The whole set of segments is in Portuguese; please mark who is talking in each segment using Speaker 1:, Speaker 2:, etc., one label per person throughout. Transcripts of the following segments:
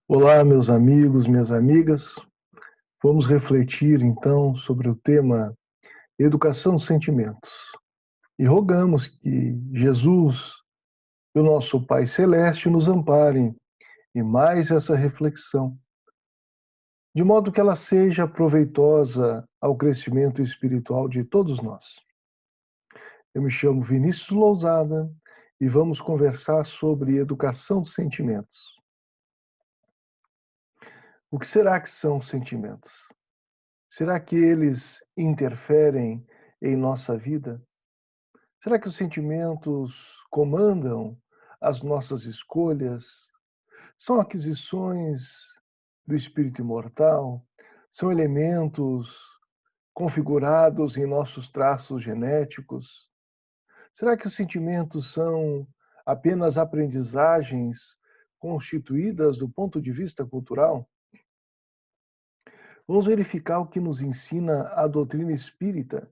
Speaker 1: Olá, meus amigos, minhas amigas. Vamos refletir então sobre o tema Educação Sentimentos. E rogamos que Jesus e o nosso Pai Celeste nos amparem em mais essa reflexão, de modo que ela seja proveitosa ao crescimento espiritual de todos nós. Eu me chamo Vinícius Lousada e vamos conversar sobre educação de sentimentos. O que será que são sentimentos? Será que eles interferem em nossa vida? Será que os sentimentos comandam as nossas escolhas? São aquisições do espírito imortal? São elementos configurados em nossos traços genéticos? Será que os sentimentos são apenas aprendizagens constituídas do ponto de vista cultural? Vamos verificar o que nos ensina a doutrina espírita,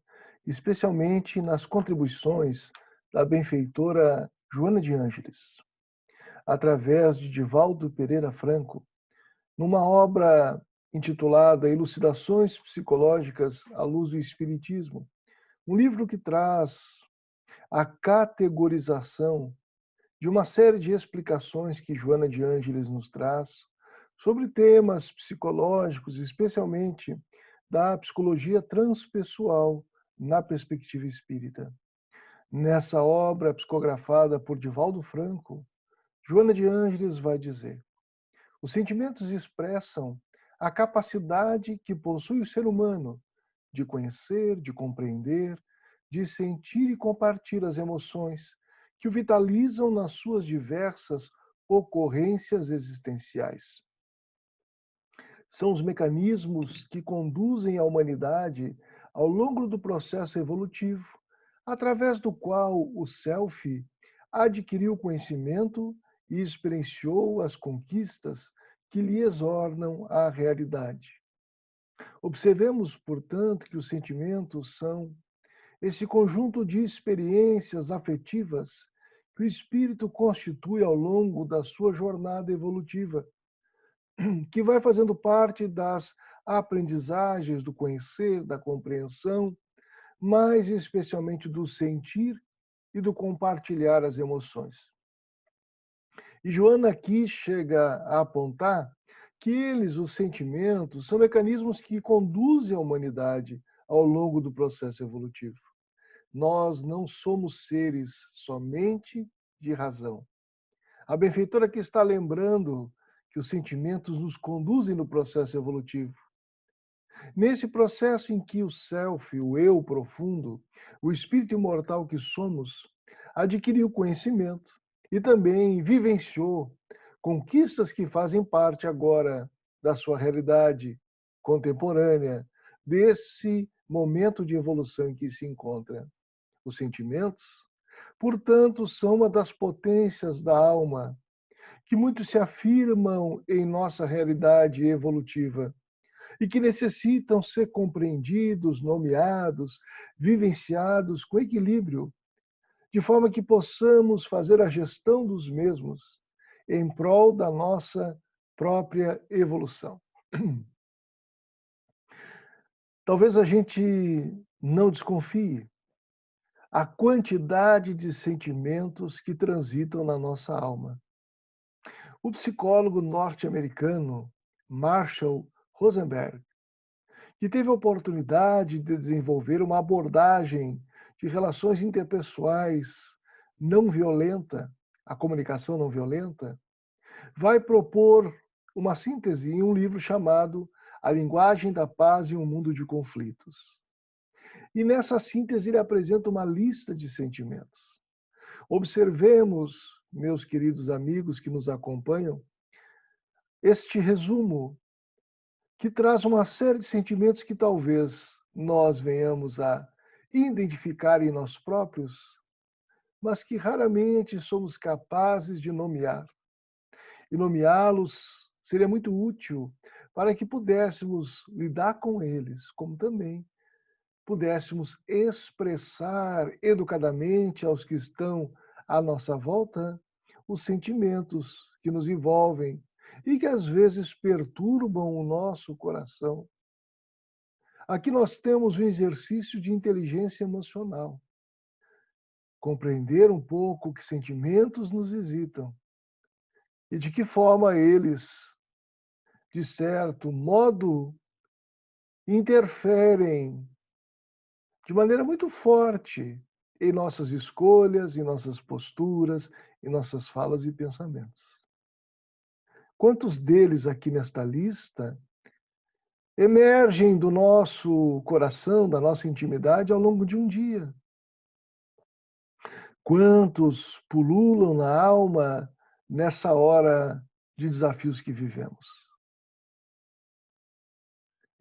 Speaker 1: especialmente nas contribuições da benfeitora Joana de Ângeles, através de Divaldo Pereira Franco, numa obra intitulada Elucidações Psicológicas à Luz do Espiritismo, um livro que traz a categorização de uma série de explicações que Joana de Ângeles nos traz sobre temas psicológicos, especialmente da psicologia transpessoal na perspectiva espírita. Nessa obra psicografada por Divaldo Franco, Joana de Ângeles vai dizer: os sentimentos expressam a capacidade que possui o ser humano de conhecer, de compreender, de sentir e compartilhar as emoções que o vitalizam nas suas diversas ocorrências existenciais. São os mecanismos que conduzem a humanidade ao longo do processo evolutivo, através do qual o self adquiriu conhecimento e experienciou as conquistas que lhe exornam a realidade. Observemos, portanto, que os sentimentos são esse conjunto de experiências afetivas que o espírito constitui ao longo da sua jornada evolutiva, que vai fazendo parte das aprendizagens do conhecer, da compreensão, mais especialmente do sentir e do compartilhar as emoções. E Joana aqui chega a apontar que eles, os sentimentos, são mecanismos que conduzem a humanidade ao longo do processo evolutivo. Nós não somos seres somente de razão. A benfeitora aqui está lembrando que os sentimentos nos conduzem no processo evolutivo. Nesse processo em que o self, o eu profundo, o espírito imortal que somos, adquiriu conhecimento e também vivenciou conquistas que fazem parte agora da sua realidade contemporânea, desse momento de evolução em que se encontra. Os sentimentos, portanto, são uma das potências da alma, que muito se afirmam em nossa realidade evolutiva e que necessitam ser compreendidos, nomeados, vivenciados com equilíbrio, de forma que possamos fazer a gestão dos mesmos em prol da nossa própria evolução. Talvez a gente não desconfie a quantidade de sentimentos que transitam na nossa alma. O psicólogo norte-americano Marshall Rosenberg, que teve a oportunidade de desenvolver uma abordagem de relações interpessoais não violenta, a comunicação não violenta, vai propor uma síntese em um livro chamado A Linguagem da Paz em um Mundo de Conflitos. E nessa síntese ele apresenta uma lista de sentimentos. Observemos, meus queridos amigos que nos acompanham, este resumo que traz uma série de sentimentos que talvez nós venhamos a identificar em nós próprios, mas que raramente somos capazes de nomear. E nomeá-los seria muito útil para que pudéssemos lidar com eles, como também pudéssemos expressar educadamente aos que estão à nossa volta os sentimentos que nos envolvem e que às vezes perturbam o nosso coração. Aqui nós temos um exercício de inteligência emocional. Compreender um pouco que sentimentos nos visitam e de que forma eles, de certo modo, interferem de maneira muito forte em nossas escolhas, em nossas posturas, em nossas falas e pensamentos. Quantos deles aqui nesta lista emergem do nosso coração, da nossa intimidade ao longo de um dia? Quantos pululam na alma nessa hora de desafios que vivemos?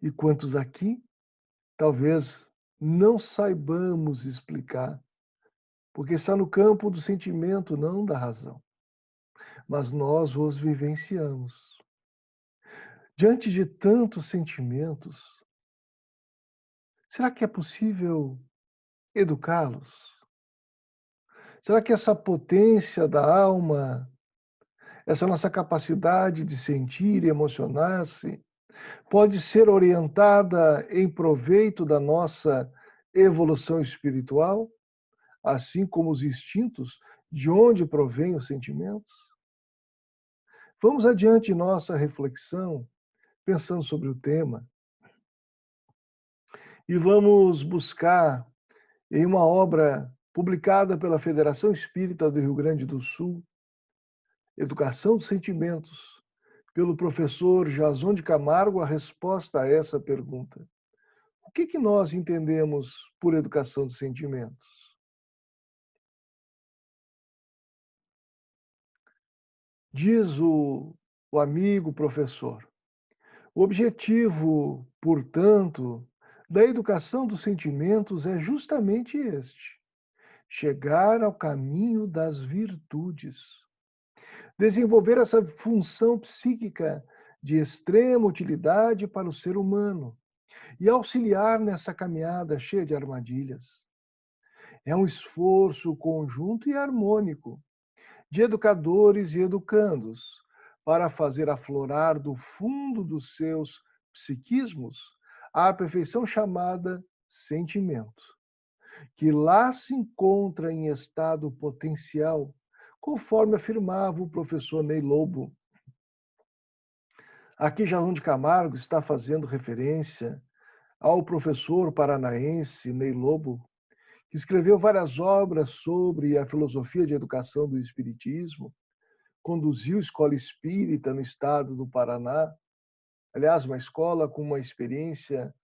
Speaker 1: E quantos aqui talvez não saibamos explicar, porque está no campo do sentimento, não da razão, mas nós os vivenciamos. Diante de tantos sentimentos, será que é possível educá-los? Será que essa potência da alma, essa nossa capacidade de sentir e emocionar-se, pode ser orientada em proveito da nossa evolução espiritual, assim como os instintos, de onde provêm os sentimentos? Vamos adiante nossa reflexão, pensando sobre o tema, e vamos buscar em uma obra publicada pela Federação Espírita do Rio Grande do Sul, Educação dos Sentimentos, pelo professor Jason de Camargo, a resposta a essa pergunta. O que nós entendemos por educação dos sentimentos? Diz o amigo professor, o objetivo, portanto, da educação dos sentimentos é justamente este: chegar ao caminho das virtudes, desenvolver essa função psíquica de extrema utilidade para o ser humano e auxiliar nessa caminhada cheia de armadilhas. É um esforço conjunto e harmônico de educadores e educandos para fazer aflorar do fundo dos seus psiquismos a perfeição chamada sentimento, que lá se encontra em estado potencial, conforme afirmava o professor Ney Lobo. Aqui Jason de Camargo está fazendo referência ao professor paranaense Ney Lobo, que escreveu várias obras sobre a filosofia de educação do Espiritismo, conduziu escola espírita no estado do Paraná, aliás, uma escola com uma experiência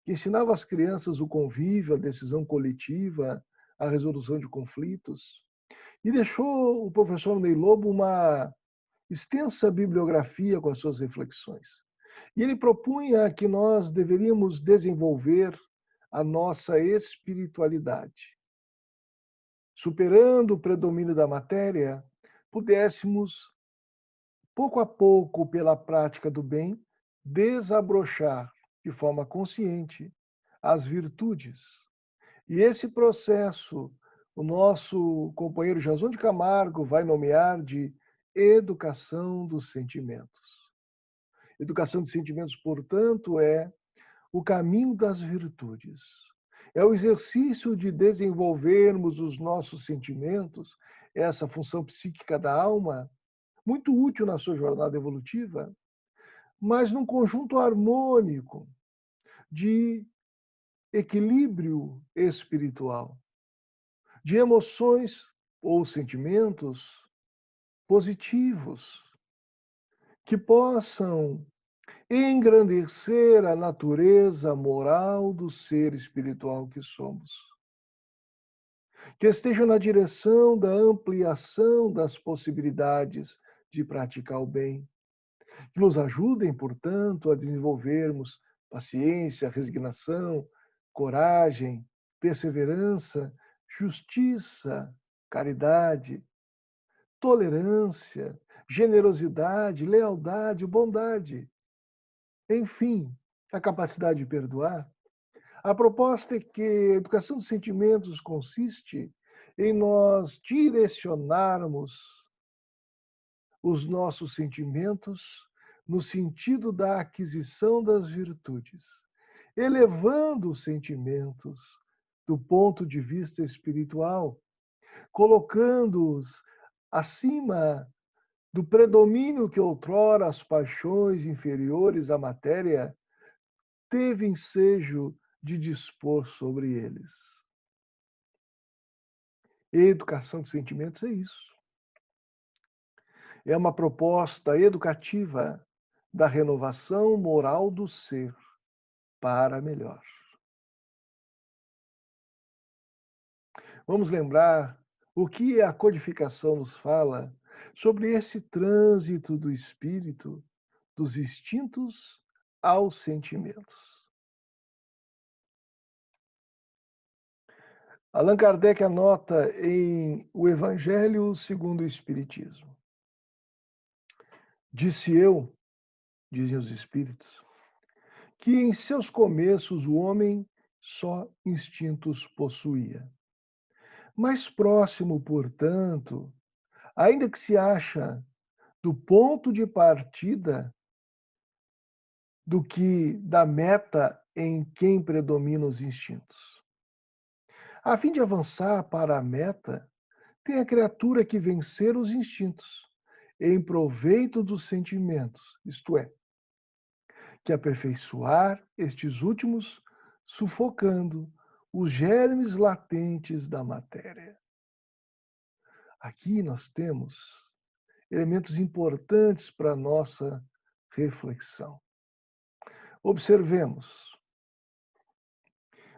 Speaker 1: que ensinava às crianças o convívio, a decisão coletiva, a resolução de conflitos, e deixou o professor Ney Lobo uma extensa bibliografia com as suas reflexões. E ele propunha que nós deveríamos desenvolver a nossa espiritualidade. Superando o predomínio da matéria, pudéssemos, pouco a pouco, pela prática do bem, desabrochar de forma consciente as virtudes. E esse processo, o nosso companheiro Jason de Camargo vai nomear de educação dos sentimentos. Educação dos sentimentos, portanto, é o caminho das virtudes. É o exercício de desenvolvermos os nossos sentimentos, essa função psíquica da alma, muito útil na sua jornada evolutiva, mas num conjunto harmônico de equilíbrio espiritual, de emoções ou sentimentos positivos que possam engrandecer a natureza moral do ser espiritual que somos. Que estejam na direção da ampliação das possibilidades de praticar o bem. Que nos ajudem, portanto, a desenvolvermos paciência, resignação, coragem, perseverança, justiça, caridade, tolerância, generosidade, lealdade, bondade. Enfim, a capacidade de perdoar. A proposta é que a educação dos sentimentos consiste em nós direcionarmos os nossos sentimentos no sentido da aquisição das virtudes, elevando os sentimentos do ponto de vista espiritual, colocando-os acima do predomínio que outrora as paixões inferiores à matéria teve ensejo de dispor sobre eles. Educação de sentimentos é isso. É uma proposta educativa da renovação moral do ser para melhor. Vamos lembrar o que a codificação nos fala sobre esse trânsito do espírito, dos instintos aos sentimentos. Allan Kardec anota em O Evangelho segundo o Espiritismo. Disse eu, dizem os espíritos, que em seus começos o homem só instintos possuía. Mais próximo, portanto, ainda que se acha do ponto de partida do que da meta em quem predominam os instintos. A fim de avançar para a meta, tem a criatura que vencer os instintos, em proveito dos sentimentos, isto é, que aperfeiçoar estes últimos, sufocando os germes latentes da matéria. Aqui nós temos elementos importantes para a nossa reflexão. Observemos.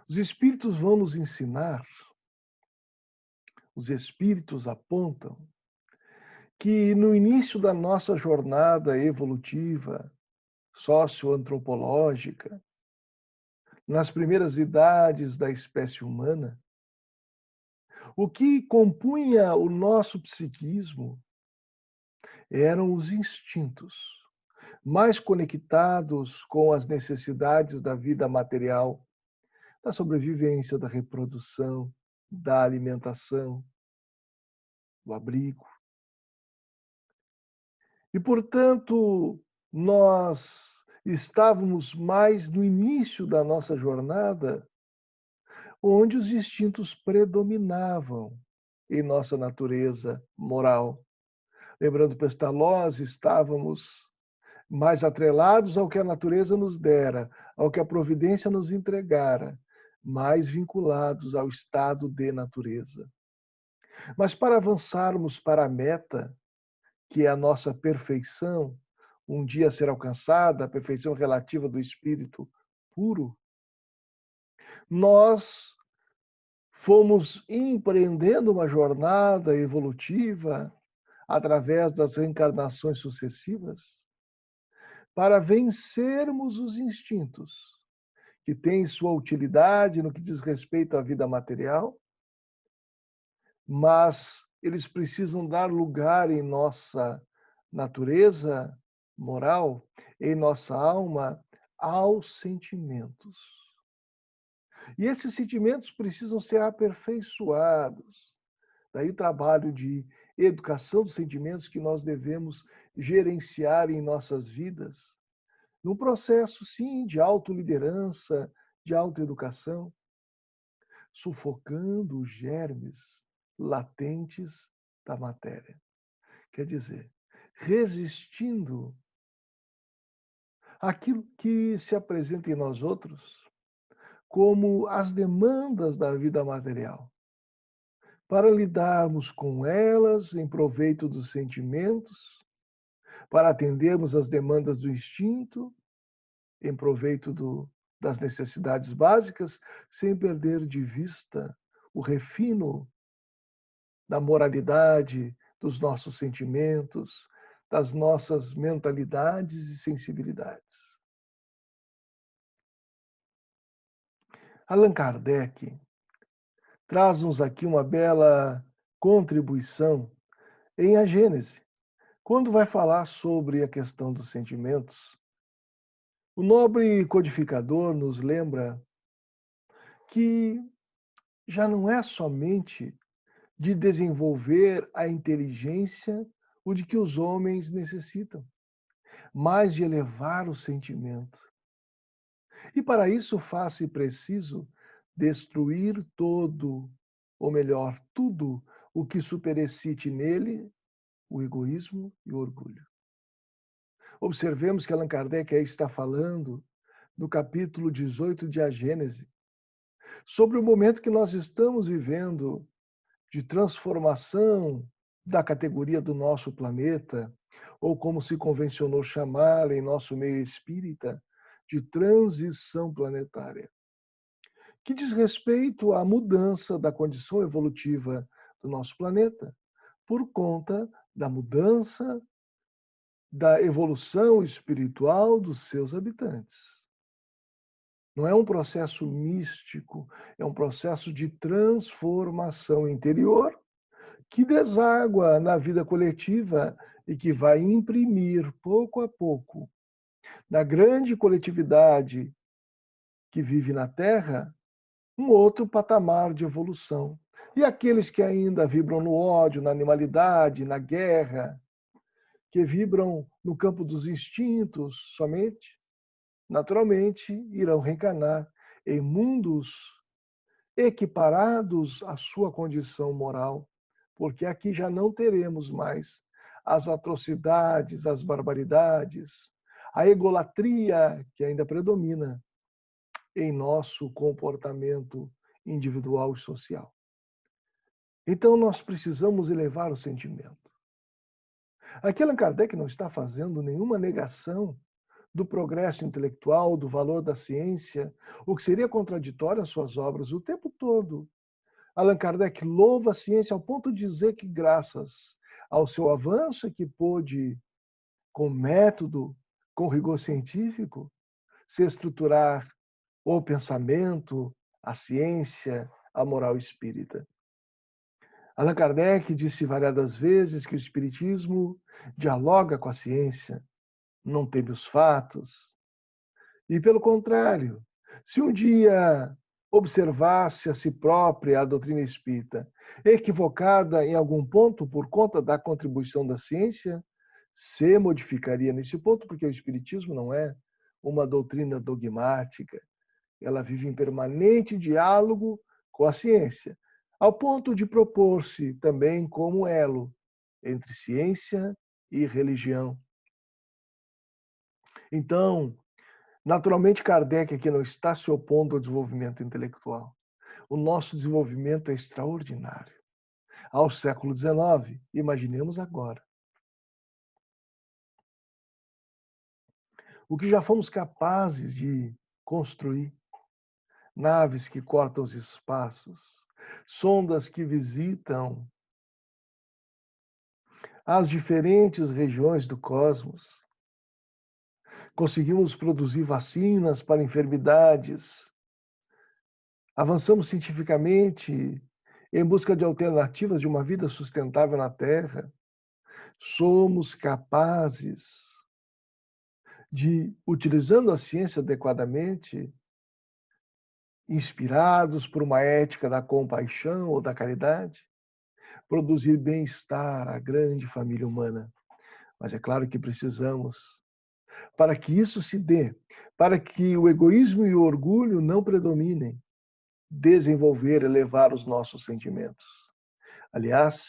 Speaker 1: Os espíritos vão nos ensinar, os espíritos apontam, que no início da nossa jornada evolutiva, socioantropológica, nas primeiras idades da espécie humana, o que compunha o nosso psiquismo eram os instintos, mais conectados com as necessidades da vida material, da sobrevivência, da reprodução, da alimentação, do abrigo. E, portanto, nós estávamos mais no início da nossa jornada, onde os instintos predominavam em nossa natureza moral. Lembrando Pestalozzi, estávamos mais atrelados ao que a natureza nos dera, ao que a providência nos entregara, mais vinculados ao estado de natureza. Mas para avançarmos para a meta, que é a nossa perfeição, um dia ser alcançada, a perfeição relativa do espírito puro, nós fomos empreendendo uma jornada evolutiva através das reencarnações sucessivas para vencermos os instintos, que têm sua utilidade no que diz respeito à vida material, mas eles precisam dar lugar em nossa natureza moral, em nossa alma, aos sentimentos. E esses sentimentos precisam ser aperfeiçoados. Daí o trabalho de educação dos sentimentos que nós devemos gerenciar em nossas vidas, num processo, sim, de autoliderança, de autoeducação, sufocando os germes latentes da matéria. Quer dizer, resistindo àquilo que se apresenta em nós outros como as demandas da vida material, para lidarmos com elas em proveito dos sentimentos, para atendermos às demandas do instinto, em proveito das necessidades básicas, sem perder de vista o refino da moralidade, dos nossos sentimentos, das nossas mentalidades e sensibilidades. Allan Kardec traz-nos aqui uma bela contribuição em A Gênese, quando vai falar sobre a questão dos sentimentos. O nobre codificador nos lembra que já não é somente de desenvolver a inteligência o de que os homens necessitam, mas de elevar o sentimento. E para isso faz-se preciso destruir todo, ou melhor, tudo o que superexcite nele o egoísmo e o orgulho. Observemos que Allan Kardec aí está falando no capítulo 18 de A Gênese, sobre o momento que nós estamos vivendo de transformação da categoria do nosso planeta, ou como se convencionou chamar em nosso meio espírita, de transição planetária, que diz respeito à mudança da condição evolutiva do nosso planeta por conta da mudança da evolução espiritual dos seus habitantes. Não é um processo místico, é um processo de transformação interior que deságua na vida coletiva e que vai imprimir, pouco a pouco, na grande coletividade que vive na Terra, um outro patamar de evolução. E aqueles que ainda vibram no ódio, na animalidade, na guerra, que vibram no campo dos instintos somente, naturalmente irão reencarnar em mundos equiparados à sua condição moral, porque aqui já não teremos mais as atrocidades, as barbaridades, a egolatria que ainda predomina em nosso comportamento individual e social. Então nós precisamos elevar o sentimento. Aqui Allan Kardec não está fazendo nenhuma negação do progresso intelectual, do valor da ciência, o que seria contraditório às suas obras o tempo todo. Allan Kardec louva a ciência ao ponto de dizer que, graças ao seu avanço, é que pôde, com método, com rigor científico, se estruturar o pensamento, a ciência, a moral espírita. Allan Kardec disse variadas vezes que o espiritismo dialoga com a ciência, não teme os fatos. E, pelo contrário, se um dia observasse a si própria a doutrina espírita equivocada em algum ponto por conta da contribuição da ciência, se modificaria nesse ponto, porque o espiritismo não é uma doutrina dogmática, ela vive em permanente diálogo com a ciência, ao ponto de propor-se também como elo entre ciência e religião. Então, naturalmente, Kardec aqui não está se opondo ao desenvolvimento intelectual. O nosso desenvolvimento é extraordinário. Ao século XIX, imaginemos agora. O que já fomos capazes de construir, naves que cortam os espaços, sondas que visitam as diferentes regiões do cosmos. Conseguimos produzir vacinas para enfermidades. Avançamos cientificamente em busca de alternativas de uma vida sustentável na Terra. Somos capazes de, utilizando a ciência adequadamente, inspirados por uma ética da compaixão ou da caridade, produzir bem-estar à grande família humana. Mas é claro que precisamos, para que isso se dê, para que o egoísmo e o orgulho não predominem, desenvolver, elevar os nossos sentimentos. Aliás,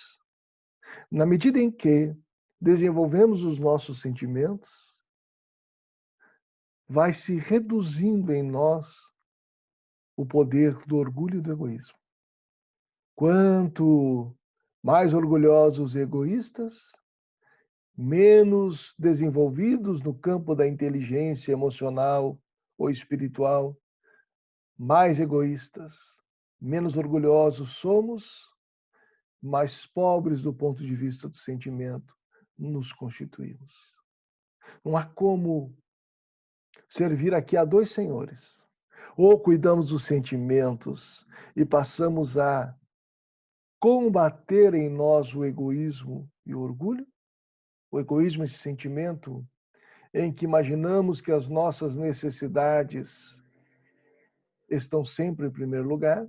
Speaker 1: na medida em que desenvolvemos os nossos sentimentos, vai se reduzindo em nós o poder do orgulho e do egoísmo. Quanto mais orgulhosos e egoístas, menos desenvolvidos no campo da inteligência emocional ou espiritual, mais egoístas, menos orgulhosos somos, mais pobres do ponto de vista do sentimento nos constituímos. Não há como servir aqui a dois senhores. Ou cuidamos dos sentimentos e passamos a combater em nós o egoísmo e o orgulho, o egoísmo, esse sentimento em que imaginamos que as nossas necessidades estão sempre em primeiro lugar,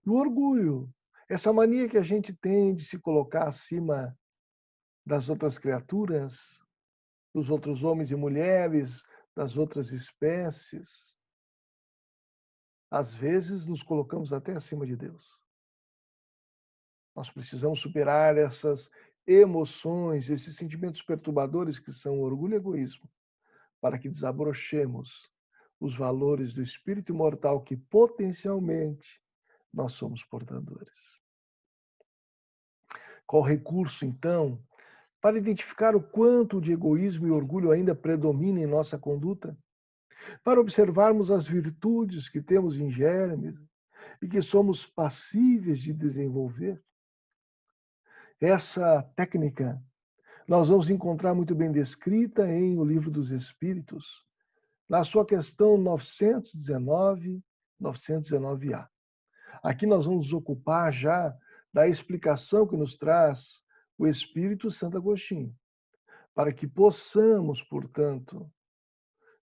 Speaker 1: e o orgulho, essa mania que a gente tem de se colocar acima das outras criaturas, dos outros homens e mulheres, das outras espécies. Às vezes nos colocamos até acima de Deus. Nós precisamos superar essas emoções, esses sentimentos perturbadores que são orgulho e egoísmo, para que desabrochemos os valores do espírito imortal que potencialmente nós somos portadores. Qual recurso, então, para identificar o quanto de egoísmo e orgulho ainda predomina em nossa conduta? Para observarmos as virtudes que temos em germe e que somos passíveis de desenvolver? Essa técnica nós vamos encontrar muito bem descrita em O Livro dos Espíritos, na sua questão 919, 919A. Aqui nós vamos nos ocupar já da explicação que nos traz o Espírito Santo Agostinho, para que possamos, portanto,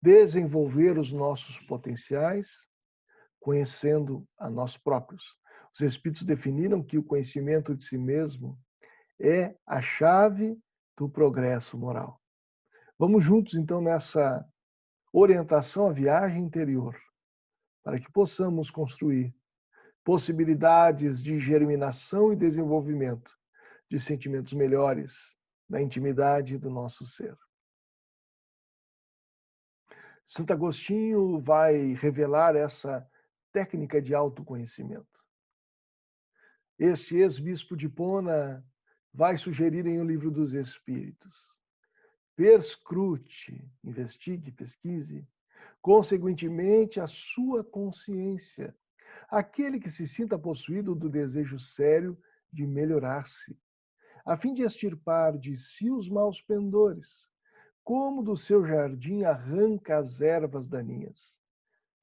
Speaker 1: desenvolver os nossos potenciais, conhecendo a nós próprios. Os Espíritos definiram que o conhecimento de si mesmo é a chave do progresso moral. Vamos juntos, então, nessa orientação à viagem interior, para que possamos construir possibilidades de germinação e desenvolvimento de sentimentos melhores na intimidade do nosso ser. Santo Agostinho vai revelar essa técnica de autoconhecimento. Este ex-bispo de Hipona vai sugerir em O Livro dos Espíritos: perscrute, investigue, pesquise, consequentemente, a sua consciência, aquele que se sinta possuído do desejo sério de melhorar-se, a fim de extirpar de si os maus pendores, como do seu jardim arranca as ervas daninhas.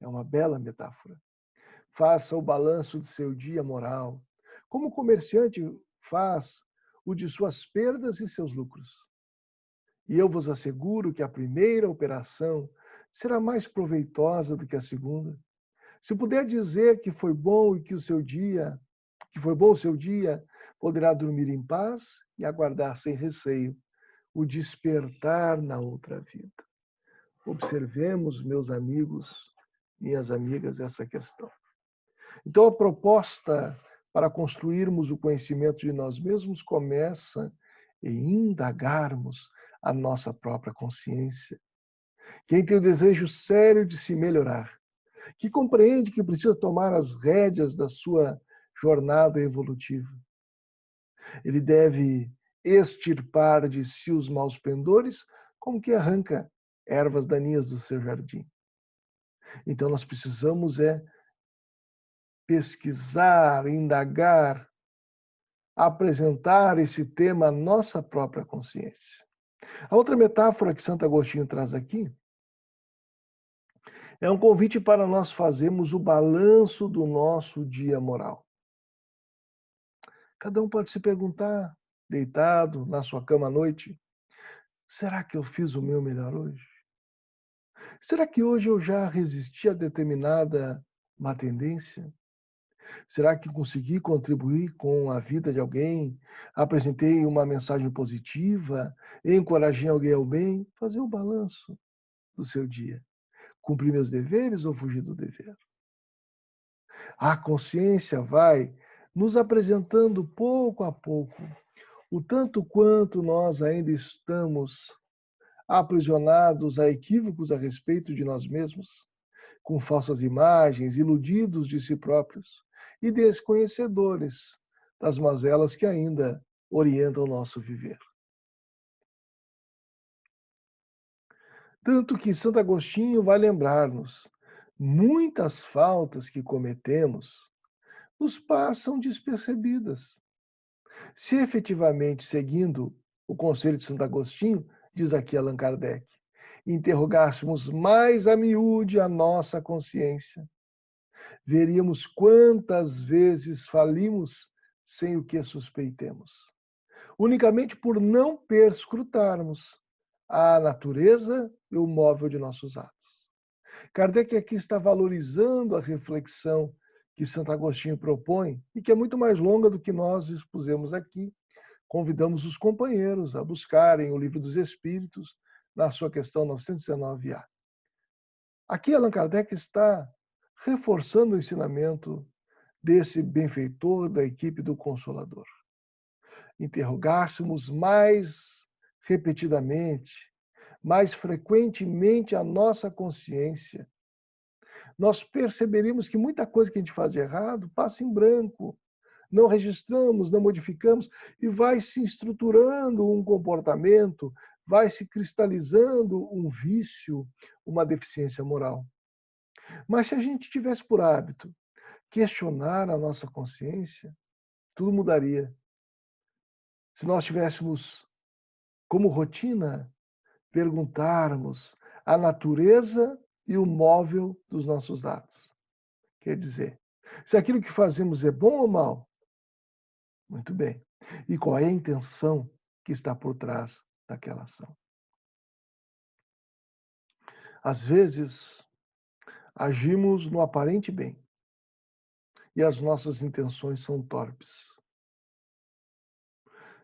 Speaker 1: É uma bela metáfora. Faça o balanço de seu dia moral, como o comerciante faz o de suas perdas e seus lucros. E eu vos asseguro que a primeira operação será mais proveitosa do que a segunda. Se puder dizer que foi bom e que foi bom o seu dia, poderá dormir em paz e aguardar sem receio o despertar na outra vida. Observemos, meus amigos, minhas amigas, essa questão. Então, a proposta para construirmos o conhecimento de nós mesmos começa em indagarmos a nossa própria consciência. Quem tem o desejo sério de se melhorar, que compreende que precisa tomar as rédeas da sua jornada evolutiva, ele deve extirpar de si os maus pendores, como que arranca ervas daninhas do seu jardim. Então nós precisamos pesquisar, indagar, apresentar esse tema à nossa própria consciência. A outra metáfora que Santo Agostinho traz aqui é um convite para nós fazermos o balanço do nosso dia moral. Cada um pode se perguntar, deitado na sua cama à noite: será que eu fiz o meu melhor hoje? Será que hoje eu já resisti a determinada má tendência? Será que consegui contribuir com a vida de alguém? Apresentei uma mensagem positiva? Encorajei alguém ao bem? Fazer o balanço do seu dia. Cumprir meus deveres ou fugir do dever? A consciência vai nos apresentando pouco a pouco o tanto quanto nós ainda estamos aprisionados a equívocos a respeito de nós mesmos, com falsas imagens, iludidos de si próprios e desconhecedores das mazelas que ainda orientam o nosso viver. Tanto que Santo Agostinho vai lembrar-nos: muitas faltas que cometemos nos passam despercebidas. Se efetivamente, seguindo o conselho de Santo Agostinho, diz aqui Allan Kardec, interrogássemos mais a miúde a nossa consciência, veríamos quantas vezes falimos sem o que suspeitemos, unicamente por não perscrutarmos a natureza e o móvel de nossos atos. Kardec aqui está valorizando a reflexão que Santo Agostinho propõe e que é muito mais longa do que nós expusemos aqui, convidamos os companheiros a buscarem o Livro dos Espíritos na sua questão 919A. Aqui Allan Kardec está reforçando o ensinamento desse benfeitor da equipe do Consolador. Interrogássemos mais repetidamente, mais frequentemente a nossa consciência, nós perceberíamos que muita coisa que a gente faz de errado passa em branco. Não registramos, não modificamos, e vai se estruturando um comportamento, vai se cristalizando um vício, uma deficiência moral. Mas se a gente tivesse por hábito questionar a nossa consciência, tudo mudaria. Se nós tivéssemos como rotina perguntarmos a natureza e o móvel dos nossos atos. Quer dizer, se aquilo que fazemos é bom ou mal? Muito bem. E qual é a intenção que está por trás daquela ação? Às vezes, agimos no aparente bem e as nossas intenções são torpes.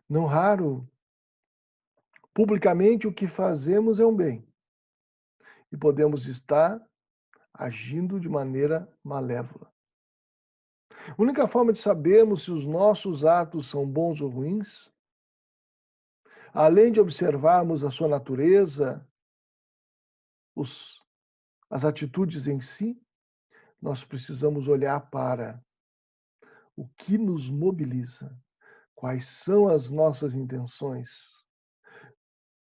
Speaker 1: Não raro, publicamente o que fazemos é um bem e podemos estar agindo de maneira malévola. A única forma de sabermos se os nossos atos são bons ou ruins, além de observarmos a sua natureza, as atitudes em si, nós precisamos olhar para o que nos mobiliza, quais são as nossas intenções,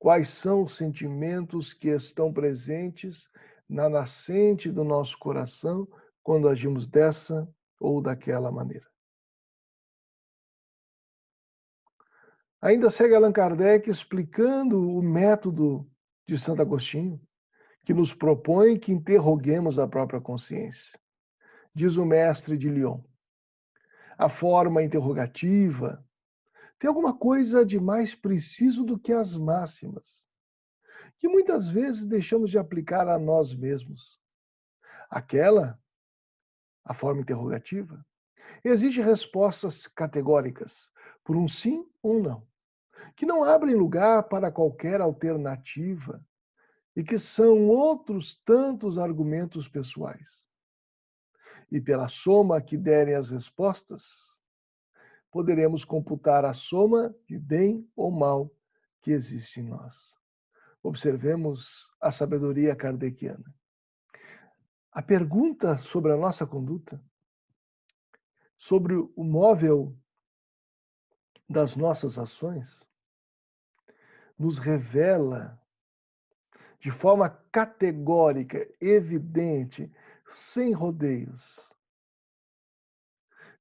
Speaker 1: quais são os sentimentos que estão presentes na nascente do nosso coração quando agimos dessa ou daquela maneira. Ainda segue Allan Kardec explicando o método de Santo Agostinho, que nos propõe que interroguemos a própria consciência. Diz o mestre de Lyon, a forma interrogativa tem alguma coisa de mais preciso do que as máximas, que muitas vezes deixamos de aplicar a nós mesmos. A forma interrogativa, exige respostas categóricas, por um sim ou um não, que não abrem lugar para qualquer alternativa e que são outros tantos argumentos pessoais. E pela soma que derem as respostas, poderemos computar a soma de bem ou mal que existe em nós. Observemos a sabedoria kardeciana. A pergunta sobre a nossa conduta, sobre o móvel das nossas ações, nos revela de forma categórica, evidente, sem rodeios,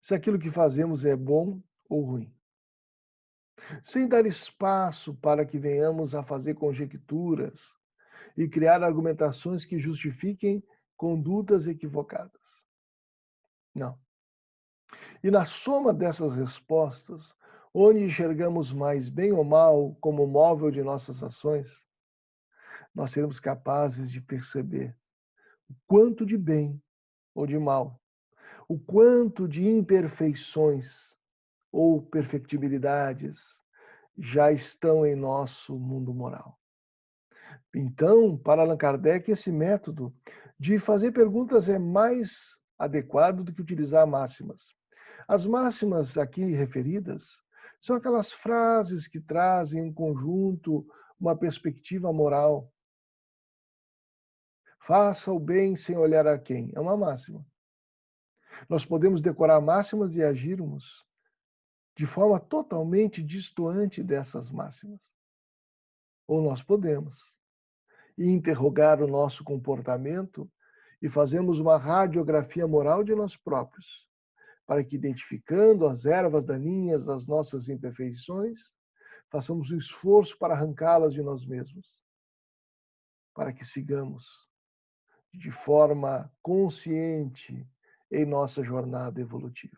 Speaker 1: se aquilo que fazemos é bom ou ruim. Sem dar espaço para que venhamos a fazer conjecturas e criar argumentações que justifiquem condutas equivocadas. Não. E na soma dessas respostas, onde enxergamos mais bem ou mal como móvel de nossas ações, nós seremos capazes de perceber o quanto de bem ou de mal, o quanto de imperfeições ou perfectibilidades já estão em nosso mundo moral. Então, para Allan Kardec, esse método de fazer perguntas é mais adequado do que utilizar máximas. As máximas aqui referidas são aquelas frases que trazem um conjunto, uma perspectiva moral. Faça o bem sem olhar a quem. É uma máxima. Nós podemos decorar máximas e agirmos de forma totalmente distoante dessas máximas. Ou nós podemos interrogar o nosso comportamento e fazermos uma radiografia moral de nós próprios, para que, identificando as ervas daninhas das nossas imperfeições, façamos um esforço para arrancá-las de nós mesmos, para que sigamos de forma consciente em nossa jornada evolutiva.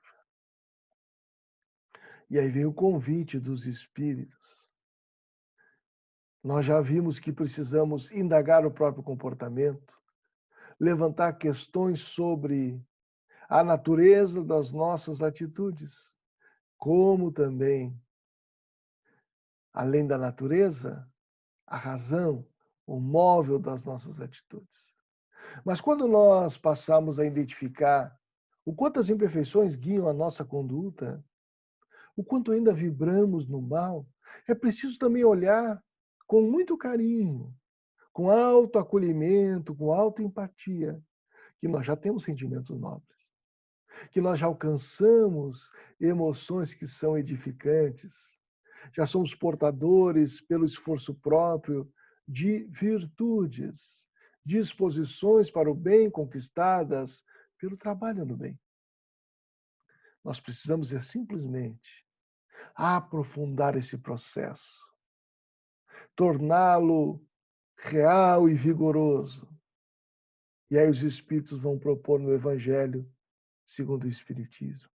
Speaker 1: E aí vem o convite dos espíritos. Nós já vimos que precisamos indagar o próprio comportamento, levantar questões sobre a natureza das nossas atitudes, como também além da natureza, a razão, o móvel das nossas atitudes. Mas quando nós passamos a identificar o quanto as imperfeições guiam a nossa conduta, o quanto ainda vibramos no mal, é preciso também olhar com muito carinho, com alto acolhimento, com alta empatia, que nós já temos sentimentos nobres, que nós já alcançamos emoções que são edificantes, já somos portadores, pelo esforço próprio, de virtudes, disposições para o bem conquistadas pelo trabalho no bem. Nós precisamos simplesmente aprofundar esse processo, torná-lo real e vigoroso. E aí os Espíritos vão propor no Evangelho segundo o Espiritismo.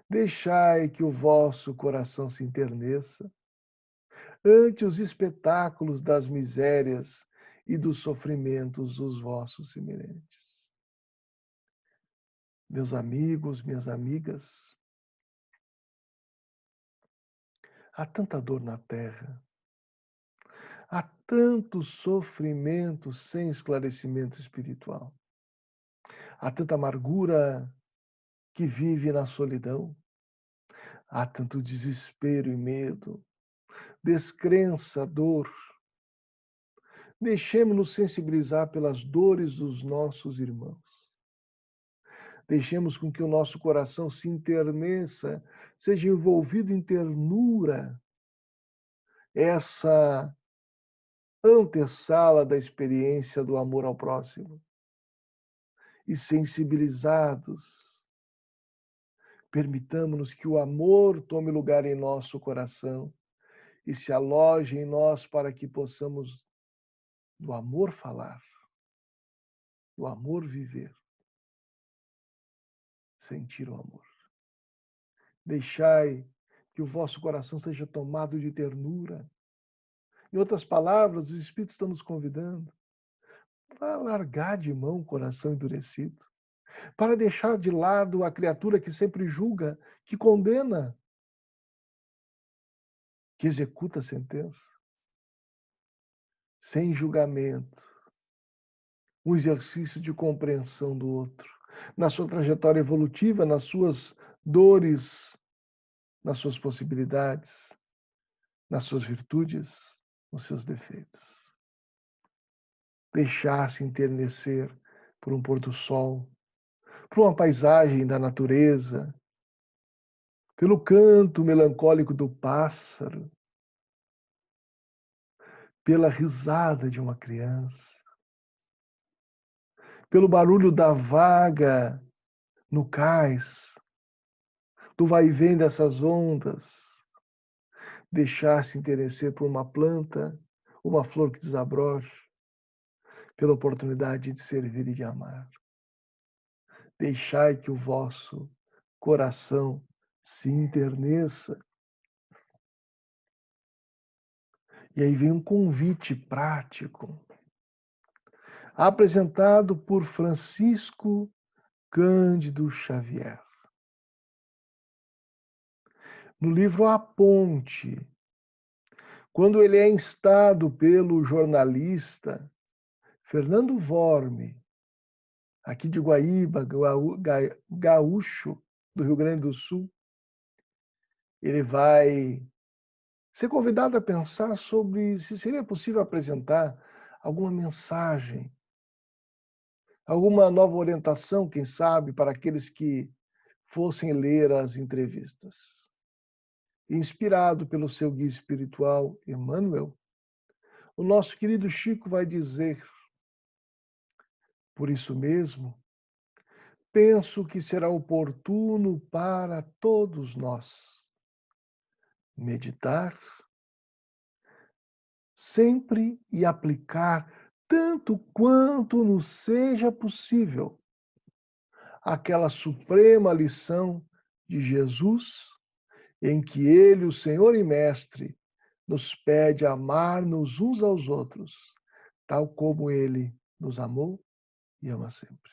Speaker 1: Deixai que o vosso coração se enterneça ante os espetáculos das misérias e dos sofrimentos dos vossos semelhantes. Meus amigos, minhas amigas, há tanta dor na terra, há tanto sofrimento sem esclarecimento espiritual, há tanta amargura que vive na solidão, há tanto desespero e medo, descrença, dor. Deixemos-nos sensibilizar pelas dores dos nossos irmãos. Deixemos com que o nosso coração se enterneça, seja envolvido em ternura, essa antessala da experiência do amor ao próximo. E sensibilizados, permitamos-nos que o amor tome lugar em nosso coração e se aloje em nós para que possamos do amor falar, do amor viver, sentir o amor. Deixai que o vosso coração seja tomado de ternura. Em outras palavras, os Espíritos estão nos convidando para largar de mão o coração endurecido, para deixar de lado a criatura que sempre julga, que condena, que executa a sentença, sem julgamento, um exercício de compreensão do outro, na sua trajetória evolutiva, nas suas dores, nas suas possibilidades, nas suas virtudes, nos seus defeitos. Deixar-se enternecer por um pôr do sol, por uma paisagem da natureza, pelo canto melancólico do pássaro, pela risada de uma criança, pelo barulho da vaga no cais, do vai e vem dessas ondas, deixar-se enternecer por uma planta, uma flor que desabrocha, pela oportunidade de servir e de amar. Deixai que o vosso coração se enterneça. E aí vem um convite prático, apresentado por Francisco Cândido Xavier. No livro A Ponte, quando ele é instado pelo jornalista Fernando Worme, aqui de Guaíba, gaúcho do Rio Grande do Sul, ele vai ser convidado a pensar sobre se seria possível apresentar alguma mensagem, alguma nova orientação, quem sabe, para aqueles que fossem ler as entrevistas. Inspirado pelo seu guia espiritual, Emmanuel, o nosso querido Chico vai dizer: por isso mesmo, penso que será oportuno para todos nós meditar sempre e aplicar tanto quanto nos seja possível aquela suprema lição de Jesus, em que ele, o Senhor e Mestre, nos pede amar-nos uns aos outros, tal como ele nos amou e ama sempre.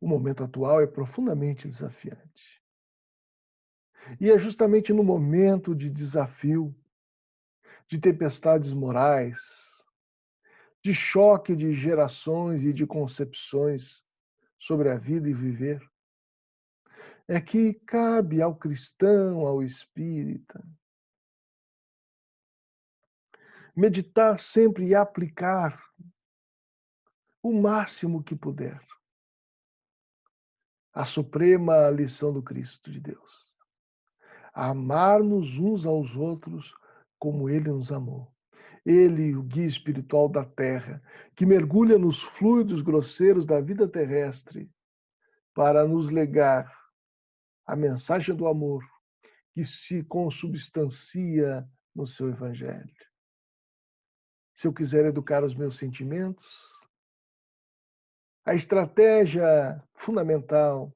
Speaker 1: O momento atual é profundamente desafiante. E é justamente no momento de desafio, de tempestades morais, de choque de gerações e de concepções sobre a vida e viver, é que cabe ao cristão, ao espírita, meditar sempre e aplicar o máximo que puder a suprema lição do Cristo de Deus: amar-nos uns aos outros como Ele nos amou. Ele, o guia espiritual da terra, que mergulha nos fluidos grosseiros da vida terrestre para nos legar a mensagem do amor que se consubstancia no seu Evangelho. Se eu quiser educar os meus sentimentos, a estratégia fundamental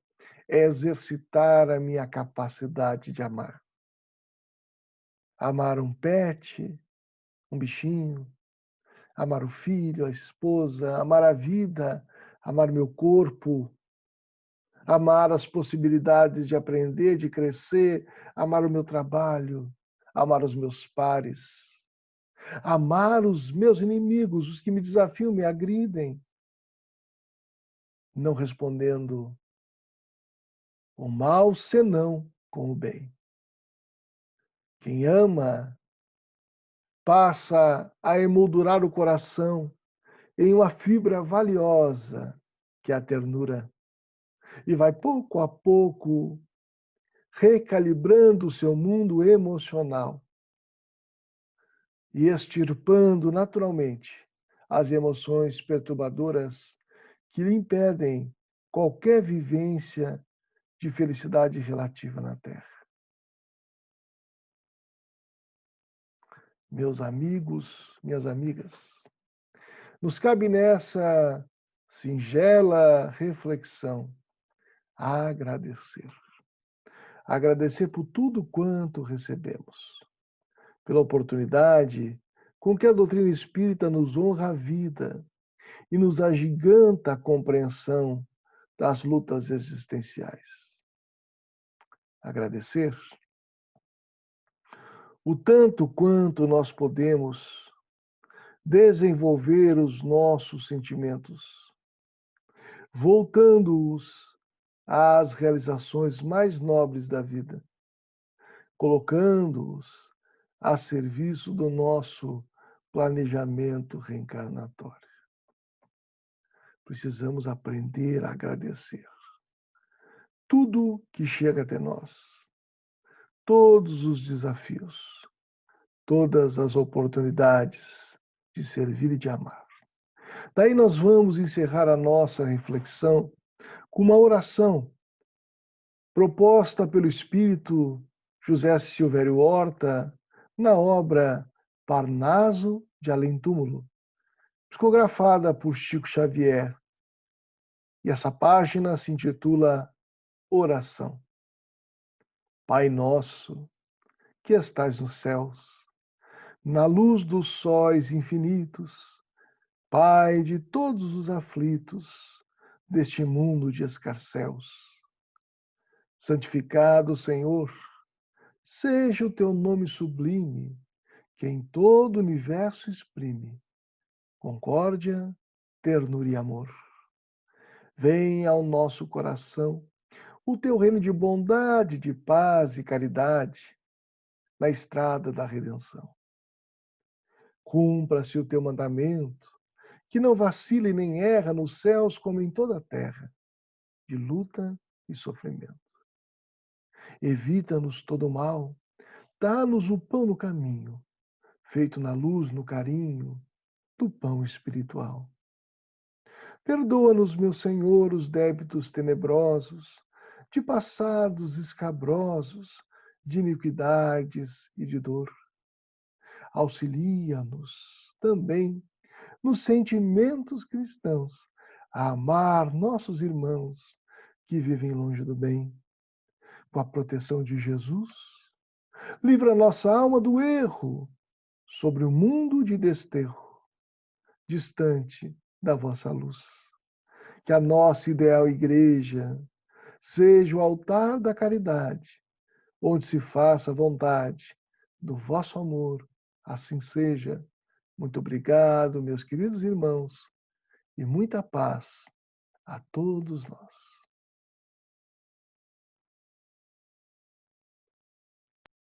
Speaker 1: é exercitar a minha capacidade de amar. Amar um pet, um bichinho, amar o filho, a esposa, amar a vida, amar meu corpo, amar as possibilidades de aprender, de crescer, amar o meu trabalho, amar os meus pares, amar os meus inimigos, os que me desafiam, me agridem, não respondendo o mal senão com o bem. Quem ama passa a emoldurar o coração em uma fibra valiosa, que é a ternura, e vai pouco a pouco recalibrando o seu mundo emocional e extirpando naturalmente as emoções perturbadoras que lhe impedem qualquer vivência de felicidade relativa na Terra. Meus amigos, minhas amigas, nos cabe nessa singela reflexão agradecer. Agradecer por tudo quanto recebemos, pela oportunidade com que a doutrina espírita nos honra a vida e nos agiganta a compreensão das lutas existenciais. Agradecer o tanto quanto nós podemos desenvolver os nossos sentimentos, voltando-os às realizações mais nobres da vida, colocando-os a serviço do nosso planejamento reencarnatório. Precisamos aprender a agradecer tudo que chega até nós, todos os desafios, todas as oportunidades de servir e de amar. Daí nós vamos encerrar a nossa reflexão com uma oração proposta pelo espírito José Silvério Horta na obra Parnaso de Além Túmulo, psicografada por Chico Xavier. E essa página se intitula Oração. Pai nosso, que estais nos céus, na luz dos sóis infinitos, Pai de todos os aflitos deste mundo de escarcéus. Santificado, Senhor, seja o teu nome sublime, que em todo o universo exprime concórdia, ternura e amor. Venha ao nosso coração o teu reino de bondade, de paz e caridade na estrada da redenção. Cumpra-se o teu mandamento, que não vacila e nem erra nos céus como em toda a terra, de luta e sofrimento. Evita-nos todo o mal, dá-nos o pão no caminho, feito na luz, no carinho do pão espiritual. Perdoa-nos, meu Senhor, os débitos tenebrosos, de passados escabrosos, de iniquidades e de dor. Auxilia-nos também nos sentimentos cristãos a amar nossos irmãos que vivem longe do bem. Com a proteção de Jesus, livra nossa alma do erro sobre o mundo de desterro, distante da vossa luz. Que a nossa ideal igreja seja o altar da caridade, onde se faça a vontade do vosso amor. Assim seja. Muito obrigado, meus queridos irmãos, e muita paz a todos nós.